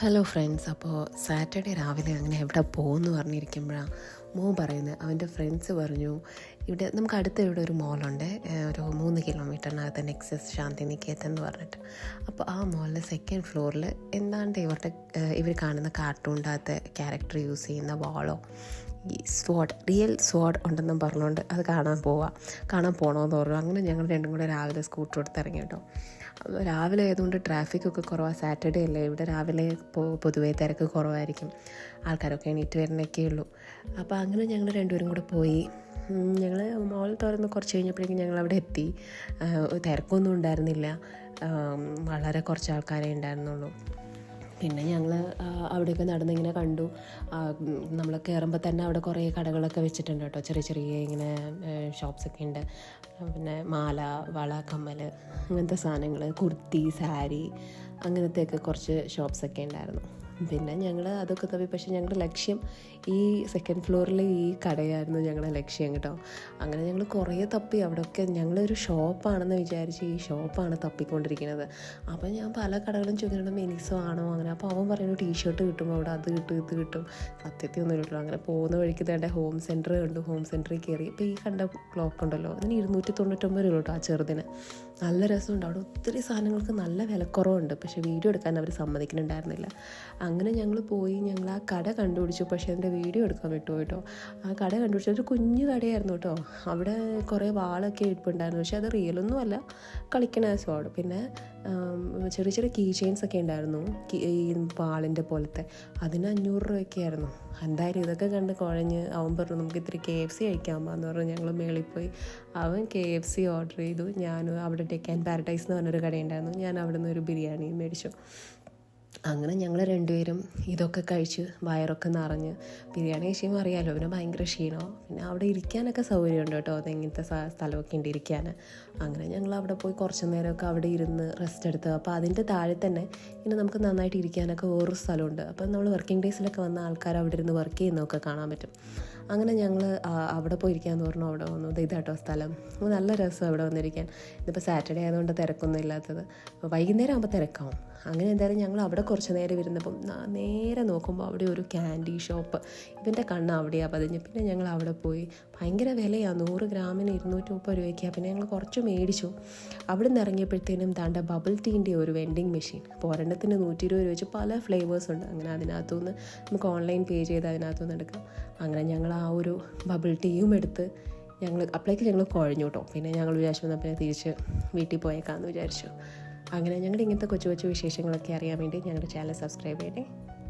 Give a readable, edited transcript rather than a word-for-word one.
Hello friends. അപ്പോൾ Saturday രാവിലെ അങ്ങനെ എവിടെ പോകുമെന്ന് പറഞ്ഞിരിക്കുമ്പോഴാണ് മോൻ പറയുന്നത്. അവൻ്റെ ഫ്രണ്ട്സ് പറഞ്ഞു, ഇവിടെ നമുക്ക് അടുത്ത ഇവിടെ ഒരു മോളുണ്ട്, ഒരു 3 കിലോമീറ്ററിനകത്ത് നെക്സസ് ശാന്തിനികേതൻ എന്ന് പറഞ്ഞിട്ട്. അപ്പോൾ ആ മോളിലെ സെക്കൻഡ് ഫ്ലോറിൽ എന്താണ്ട് ഇവർ കാണുന്ന കാർട്ടൂണിൻ്റെ അകത്ത് ക്യാരക്ടർ യൂസ് ചെയ്യുന്ന വാളോ ഈ റിയൽ സ്വാഡ് ഉണ്ടെന്നും പറഞ്ഞുകൊണ്ട് അത് കാണാൻ പോകണമെന്ന് പറഞ്ഞു. അങ്ങനെ ഞങ്ങൾ രണ്ടും കൂടെ രാവിലെ സ്കൂട്ടർ എടുത്ത് ഇറങ്ങി കേട്ടോ. രാവിലെ ആയതുകൊണ്ട് ട്രാഫിക്കൊക്കെ കുറവാണ്. സാറ്റർഡേ അല്ലേ, ഇവിടെ രാവിലെ പൊതുവേ തിരക്ക് കുറവായിരിക്കും, ആൾക്കാരൊക്കെ എണീറ്റ് വരുന്നൊക്കെ ഉള്ളൂ. അപ്പോൾ അങ്ങനെ ഞങ്ങൾ രണ്ടുപേരും കൂടെ പോയി. ഞങ്ങൾ മോൾ തുറന്ന് കുറച്ച് കഴിഞ്ഞപ്പോഴേക്കും ഞങ്ങൾ അവിടെ എത്തി. തിരക്കൊന്നും ഉണ്ടായിരുന്നില്ല, വളരെ കുറച്ച് ആൾക്കാരേ ഉണ്ടായിരുന്നുള്ളൂ. പിന്നെ ഞങ്ങൾ അവിടെയൊക്കെ നടന്നിങ്ങനെ കണ്ടു. നമ്മൾ കയറുമ്പോൾ തന്നെ അവിടെ കുറേ കടകളൊക്കെ വെച്ചിട്ടുണ്ട് കേട്ടോ, ചെറിയ ചെറിയ ഇങ്ങനെ ഷോപ്സൊക്കെ ഉണ്ട്. പിന്നെ മാല, വള, കമ്മൽ, അങ്ങനത്തെ സാധനങ്ങൾ, കുർത്തി, സാരി, അങ്ങനത്തെയൊക്കെ കുറച്ച് ഷോപ്സൊക്കെ ഉണ്ടായിരുന്നു. പിന്നെ ഞങ്ങൾ അതൊക്കെ തപ്പി. പക്ഷേ ഞങ്ങളുടെ ലക്ഷ്യം ഈ സെക്കൻഡ് ഫ്ലോറിലെ ഈ കടയായിരുന്നു ഞങ്ങളുടെ ലക്ഷ്യം കേട്ടോ. അങ്ങനെ ഞങ്ങൾ കുറേ തപ്പി. അവിടെയൊക്കെ ഞങ്ങളൊരു ഷോപ്പാണെന്ന് വിചാരിച്ച് ഈ ഷോപ്പാണ് തപ്പിക്കൊണ്ടിരിക്കുന്നത്. അപ്പോൾ ഞാൻ പല കടകളും ചോദിച്ചിട്ടുണ്ട്, മെനിസോ ആണോ അങ്ങനെ. അപ്പോൾ അവൻ പറയുന്നു ടീഷർട്ട് കിട്ടും അവിടെ, അത് കിട്ടും ഇത് കിട്ടും. സത്യത്തിൽ ഒന്നും കിട്ടുള്ളൂ. അങ്ങനെ പോകുന്ന വഴിക്ക് തന്നെ ഹോം സെൻറ്റർ കണ്ടു. ഹോം സെൻറ്ററിൽ കയറി. ഇപ്പോൾ ഈ കണ്ട ക്ലോക്ക് ഉണ്ടല്ലോ, അതിന് 299 രൂപ കേട്ടോ ആ ചെറുതിന്. നല്ല രസമുണ്ട്. അവിടെ ഒത്തിരി സാധനങ്ങൾക്ക് നല്ല വിലക്കുറവുണ്ട്. പക്ഷേ വീഡിയോ എടുക്കാൻ അവർ സമ്മതിക്കുന്നുണ്ടായിരുന്നില്ല. അങ്ങനെ ഞങ്ങൾ പോയി. ഞങ്ങൾ ആ കട കണ്ടുപിടിച്ചു, പക്ഷേ അതിൻ്റെ വീഡിയോ എടുക്കാൻ വിട്ടു കേട്ടോ. ആ കട കണ്ടുപിടിച്ചു. ഒരു കുഞ്ഞു കടയായിരുന്നു കേട്ടോ. അവിടെ കുറേ വാളൊക്കെ ഇരിപ്പുണ്ടായിരുന്നു, പക്ഷേ അത് റിയലൊന്നും അല്ല, കളിക്കണ സ്വാഡ്. പിന്നെ ചെറിയ ചെറിയ കീ ചെയിൻസ് ഒക്കെ ഉണ്ടായിരുന്നു, ഈ വാളിൻ്റെ പോലത്തെ. അതിന് 500 രൂപയൊക്കെ ആയിരുന്നു. എന്തായാലും ഇതൊക്കെ കണ്ട് കുഴഞ്ഞ് അവൻ പറഞ്ഞു നമുക്ക് ഇത്തിരി KFC കഴിക്കാമെന്ന് പറഞ്ഞു. ഞങ്ങൾ മേളിൽ പോയി. അവൻ KFC ഓർഡർ ചെയ്തു. ഞാനും അവിടെ ഡെക്കാൻ പാരഡൈസ് എന്ന് പറഞ്ഞൊരു കടയുണ്ടായിരുന്നു, ഞാൻ അവിടെ നിന്ന് ഒരു ബിരിയാണി മേടിച്ചു. അങ്ങനെ ഞങ്ങൾ രണ്ടുപേരും ഇതൊക്കെ കഴിച്ച് വയറൊക്കെ നിറഞ്ഞ്. ബിരിയാണി കഴിച്ചുമ്പോൾ അറിയാമല്ലോ, പിന്നെ ഭയങ്കര ക്ഷീണമോ. പിന്നെ അവിടെ ഇരിക്കാനൊക്കെ സൗകര്യമുണ്ട് കേട്ടോ, അതിങ്ങനത്തെ സ്ഥലമൊക്കെ ഉണ്ട് ഇരിക്കാൻ. അങ്ങനെ ഞങ്ങൾ അവിടെ പോയി കുറച്ച് നേരമൊക്കെ അവിടെ ഇരുന്ന് റെസ്റ്റ് എടുത്ത്. അപ്പോൾ അതിൻ്റെ താഴെ തന്നെ ഇങ്ങനെ നമുക്ക് നന്നായിട്ട് ഇരിക്കാനൊക്കെ വേറൊരു സ്ഥലമുണ്ട്. അപ്പോൾ നമ്മൾ വർക്കിംഗ് ഡേയ്സിലൊക്കെ വന്ന ആൾക്കാർ അവിടെ ഇരുന്ന് വർക്ക് ചെയ്യുന്നതൊക്കെ കാണാൻ പറ്റും. അങ്ങനെ ഞങ്ങൾ അവിടെ പോയിരിക്കാമെന്ന് പറഞ്ഞു. അവിടെ വന്നു. ഇതാട്ടോ സ്ഥലം. നല്ല രസം അവിടെ വന്നിരിക്കാൻ. ഇതിപ്പോൾ സാറ്റർഡേ ആയതുകൊണ്ട് തിരക്കൊന്നും ഇല്ലാത്തത്. വൈകുന്നേരം ആകുമ്പോൾ തിരക്കാവും. അങ്ങനെ എന്തായാലും ഞങ്ങൾ അവിടെ കുറച്ച് നേരം ഇരുന്നപ്പം നേരെ നോക്കുമ്പോൾ അവിടെ ഒരു ക്യാൻഡി ഷോപ്പ്. ഇവൻ്റെ കണ്ണ് അവിടെയാണ് പതിഞ്ഞ്. പിന്നെ ഞങ്ങൾ അവിടെ പോയി. ഭയങ്കര വിലയാണ്, 100 ഗ്രാമിന് 230 രൂപയ്ക്കാണ്. പിന്നെ ഞങ്ങൾ കുറച്ച് മേടിച്ചു. അവിടെ നിന്ന് ഇറങ്ങിയപ്പോഴത്തേനും താണ്ട ബബിൾ ടീൻ്റെ ഒരു വെൻഡിങ് മെഷീൻ. അപ്പോൾ ഒരെണ്ണത്തിന് 120 രൂപ വെച്ച് പല ഫ്ലേവേഴ്സ് ഉണ്ട്. അങ്ങനെ അതിനകത്തുനിന്ന് നമുക്ക് ഓൺലൈൻ പേ ചെയ്ത് അതിനകത്തുനിന്ന് എടുക്കാം. അങ്ങനെ ഞങ്ങൾ ആ ഒരു ബബിൾ ടീയും എടുത്ത് അപ്പോഴേക്ക് ഞങ്ങൾ കുഴഞ്ഞു കേട്ടോ. പിന്നെ ഞങ്ങൾ വിചാരിച്ചു വന്നാൽ പിന്നെ തിരിച്ച് വീട്ടിൽ പോയേക്കാമെന്ന് വിചാരിച്ചു. അങ്ങനെ ഞങ്ങളുടെ ഇങ്ങനത്തെ കൊച്ചു കൊച്ചു വിശേഷങ്ങളൊക്കെ അറിയാൻ വേണ്ടി ഞങ്ങളുടെ ചാനൽ സബ്സ്ക്രൈബ് ചെയ്യണേ.